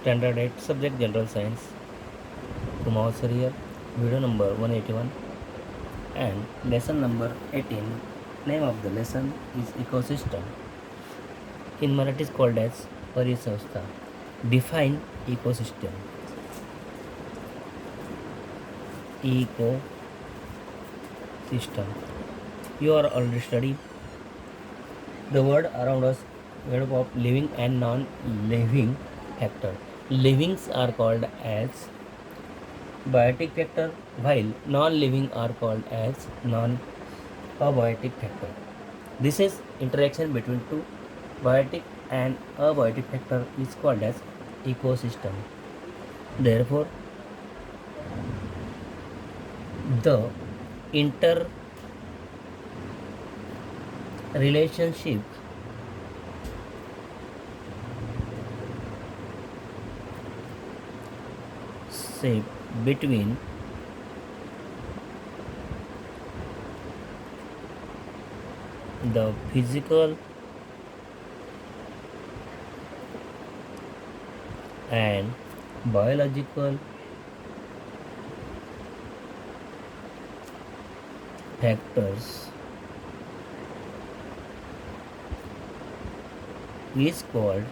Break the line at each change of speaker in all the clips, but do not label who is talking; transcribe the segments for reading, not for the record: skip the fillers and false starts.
Standard 8 Subject General Science. Kumar sir here. Video number 181 and lesson number 18. Name of the lesson is ecosystem. In Marathi is called as Parisavstha. Define ecosystem. Ecosystem. You are already studied the word around us made up of living and non-living factor. Livings are called as biotic factor while non-living are called as non-abiotic factor. This is interaction between two biotic and abiotic factor is called as ecosystem. Therefore, the interrelationship say between the physical and biological factors is called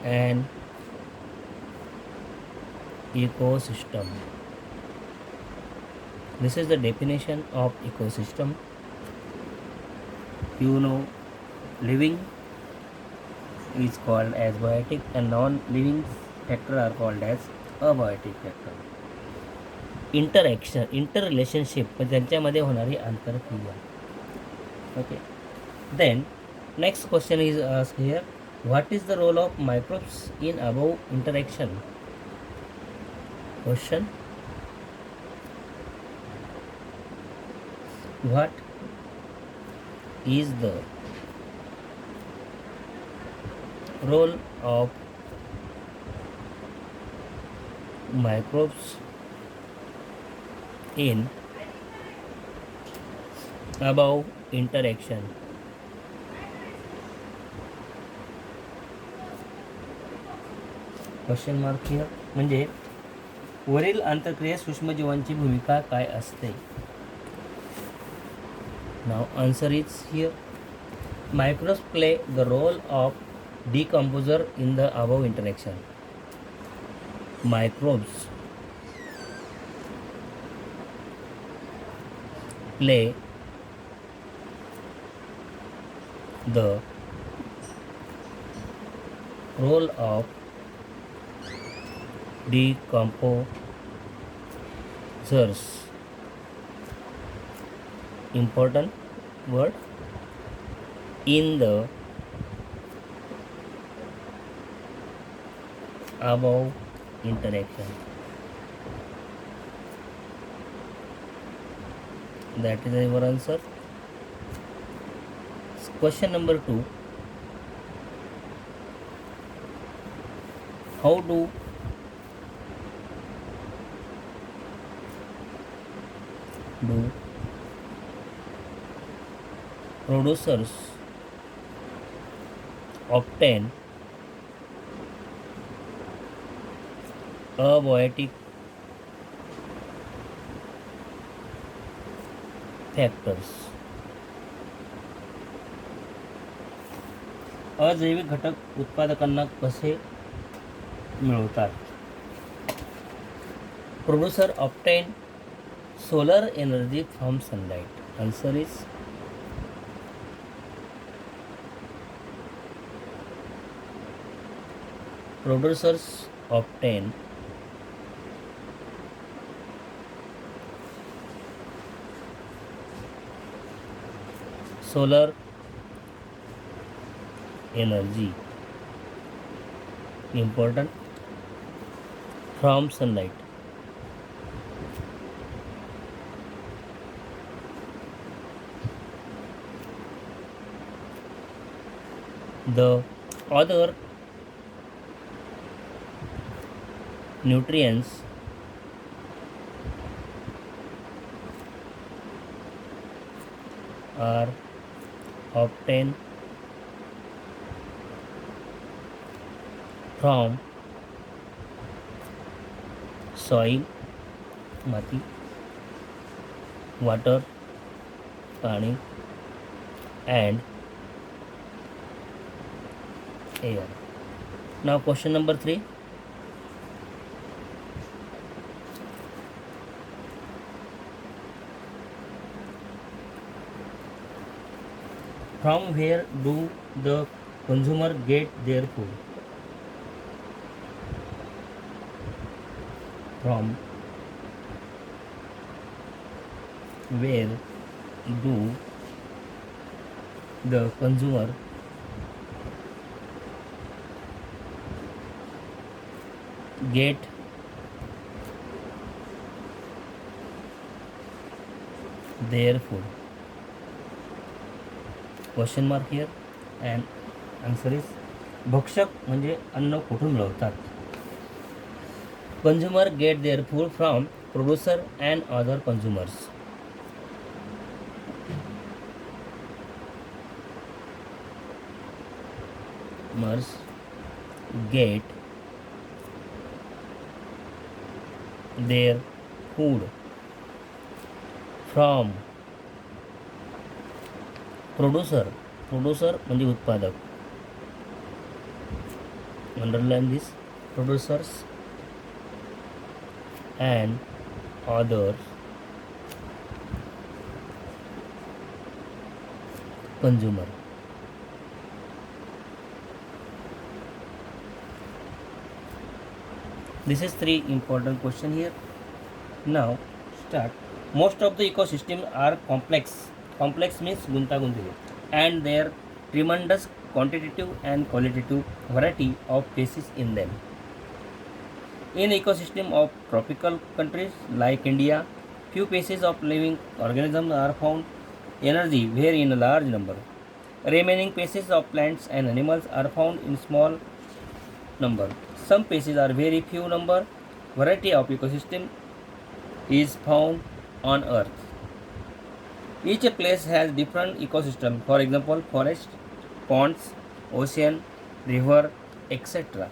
an ecosystem. This is the definition of ecosystem. You know, living is called as biotic and non-living factor are called as abiotic factor. Interaction interrelationship त्यांच्यामध्ये होणारी आंतरक्रिया. Okay, then next question is asked here, what is the role of microbes in above interaction? Question, what is the role of microbes in above interaction? Question mark here. म्हणजे वरील आंतरक्रियेत सूक्ष्मजीवांची भूमिका काय असते? Now answer is here. Microbes play the role of decomposer in the above interaction. Microbes play the role of decomposers. Important word, in the above interaction. That is our answer. Question number 2. How do producers obtain abiotic factors? अजैविक घटक उत्पादकांना कसे मिळवतात? Producer obtain solar energy from sunlight. Answer is producers obtain solar energy, important, from sunlight. The other nutrients are obtained from soil, mati, water, pani, and air. Now question number 3. From where do the consumer get their food? From where do the consumer get their food? Question mark here and answer is भक्षक म्हणजे अन्न कुठून मिळवतात. Consumer get their food from producer and other consumers. Consumers get their food from producer. Producer म्हणजे उत्पादक. Underline this. Producers and other consumer. This is 3 important question here. Now start. Most of the ecosystems are complex. Complex means guntagunti, and there tremendous quantitative and qualitative variety of species in them. In ecosystem of tropical countries like India, few species of living organisms are found. Energy vary in a large number. Remaining species of plants and animals are found in small number. Some species are very few number. Variety of ecosystem is found on earth. Each place has different ecosystem. For example, forest, ponds, ocean, river, etc.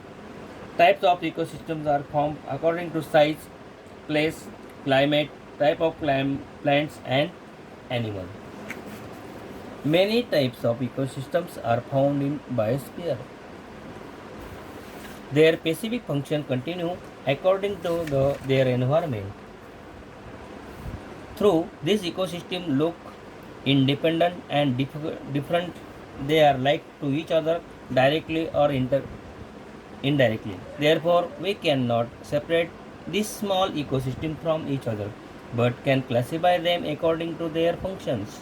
Types of ecosystems are formed according to size, place, climate, type of plants and animal. Many types of ecosystems are found in biosphere. Their specific function continue according to their environment. Through this ecosystem look independent and different, they are like to each other directly or indirectly. Therefore, we cannot separate this small ecosystem from each other, but can classify them according to their functions.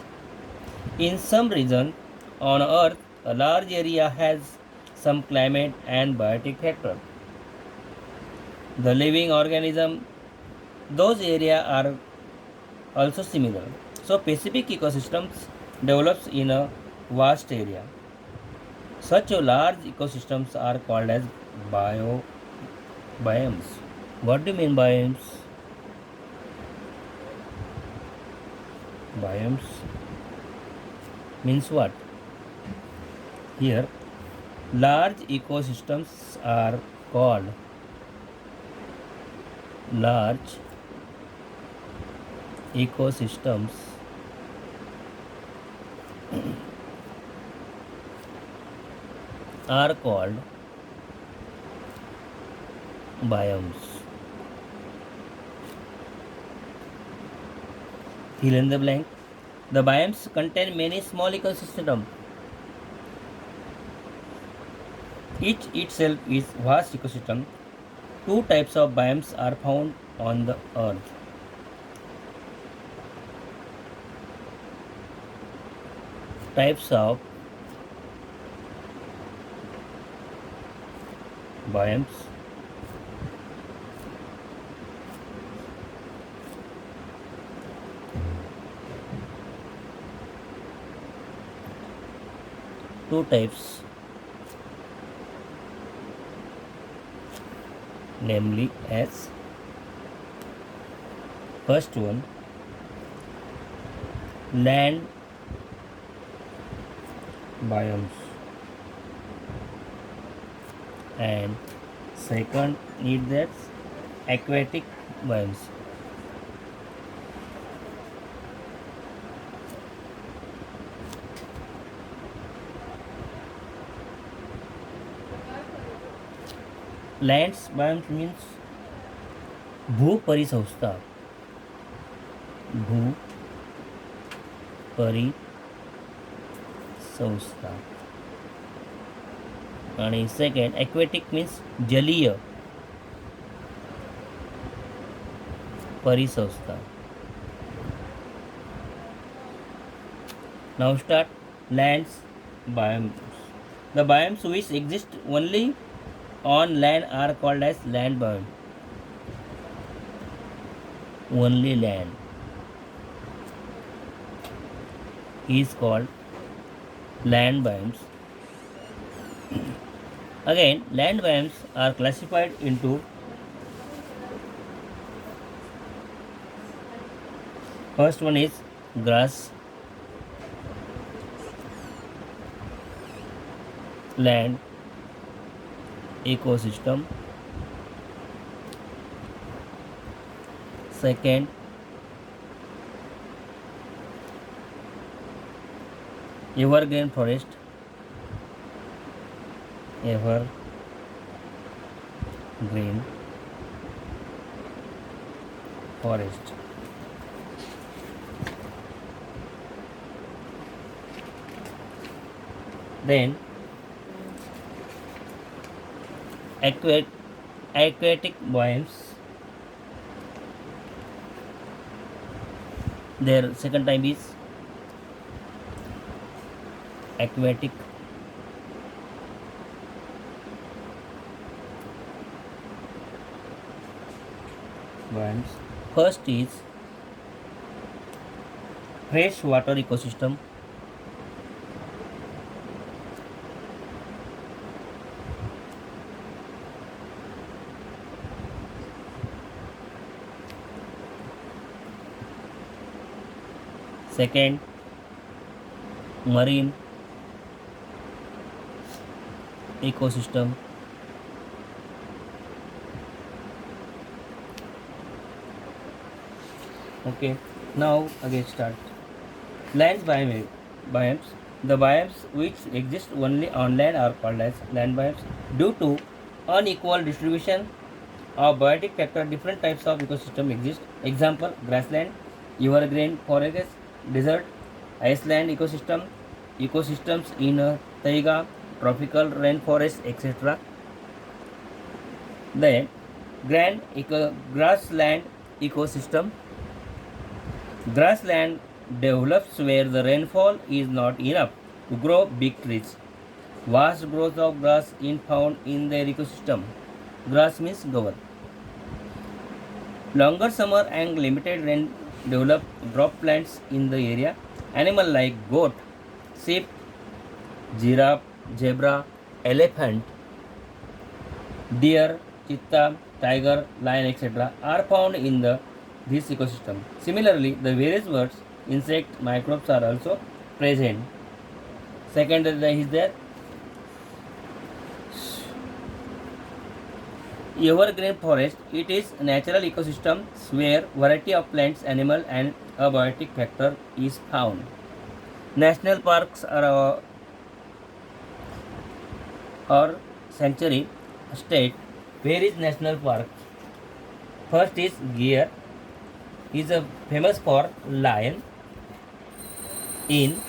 In some region on Earth, a large area has some climate and biotic factor. The living organism, those areas are also similar. So specific ecosystems develops in a vast area. Such a large ecosystems are called as biomes. What do you mean biomes? Biomes means what? Here, large ecosystems are called large ecosystems are called biomes. Fill in the blank. The biomes contain many small ecosystems. Each itself is vast ecosystem. Two types of biomes are found on the earth. Types of biomes. Two types, namely as first one, land biomes. and second is that aquatic biomes. Lands biomes means भूपरिसंस्था, भूपरिसंस्था. आणि second aquatic means जलीय परिसंस्था. Now start lands biomes. The biomes which exist only on land are called as land biome. Only land is called land biomes. Again, land biomes are classified into first one is grass land ecosystem. Second, evergreen forest, evergreen forest. Then aquatic biomes. Their second type is aquatic biomes. First is freshwater ecosystem. Second, marine ecosystem. Okay, now again start. Biomes. The biomes which exist only on land are called as land biomes. Due to unequal distribution of biotic factor, different types of ecosystem exist. Example: grassland, evergreen forest, desert, iceland ecosystem, ecosystems in taiga, tropical rainforest, etc. Then grassland ecosystem. Grassland develops where the rainfall is not enough to grow big trees. Vast growth of grass is found in their ecosystem. Grass means gavar. Longer summer and limited rain develop drop plants in the area. Animal like goat, sheep, giraffe, zebra, elephant, deer, cheetah, tiger, lion, etc. are found in this ecosystem. Similarly, the various birds, insect, microbes are also present. Second is there evergreen forest. It is a natural ecosystem where variety of plants, animal, and a biotic factor is found. National parks are or sanctuary state. Where is national park? First is Gir. He is famous for lion in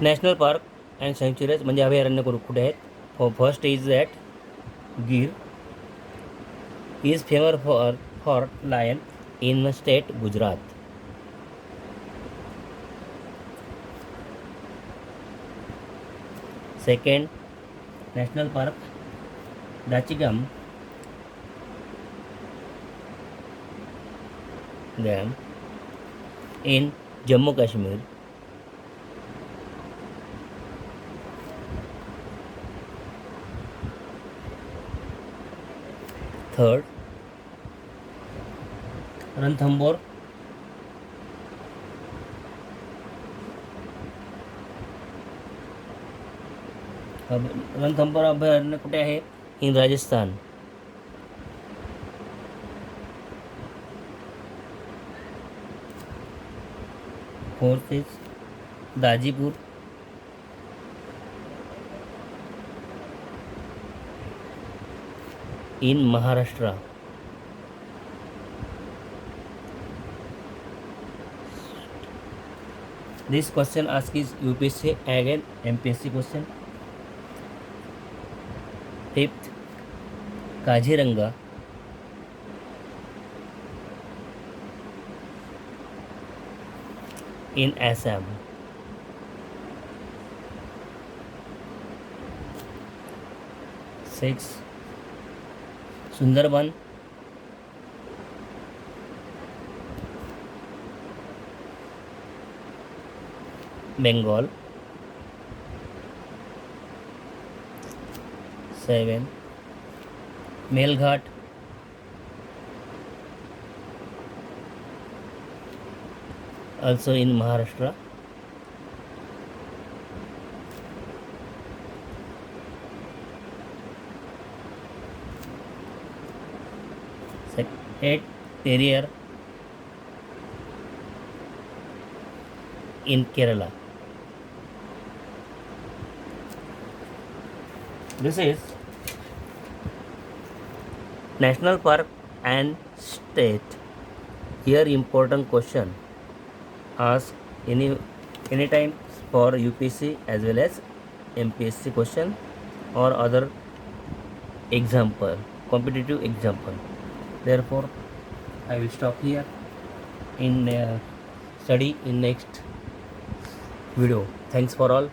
national park and sanctuaries म्हणजे अभयारण्य कुठे आहेत. First is that गिर is famous for lion in state Gujarat. Second, national park Dachigam Dam in Jammu Kashmir. Third, Ranthambore Ranthambore अभयारण्य कुठे आहे? इन Rajasthan. Fourth is Dajipur in Maharashtra. This question asked is UPSC again MPSC question. Fifth, Kaziranga in Assam. Six, Sundarban Bengal. 7, Melghat also in Maharashtra. 8, Periyar in Kerala. This is National Park and State. Here important question asked anytime for UPSC as well as MPSC question or other example, competitive example. Therefore, I will stop here in study in next video. Thanks for all.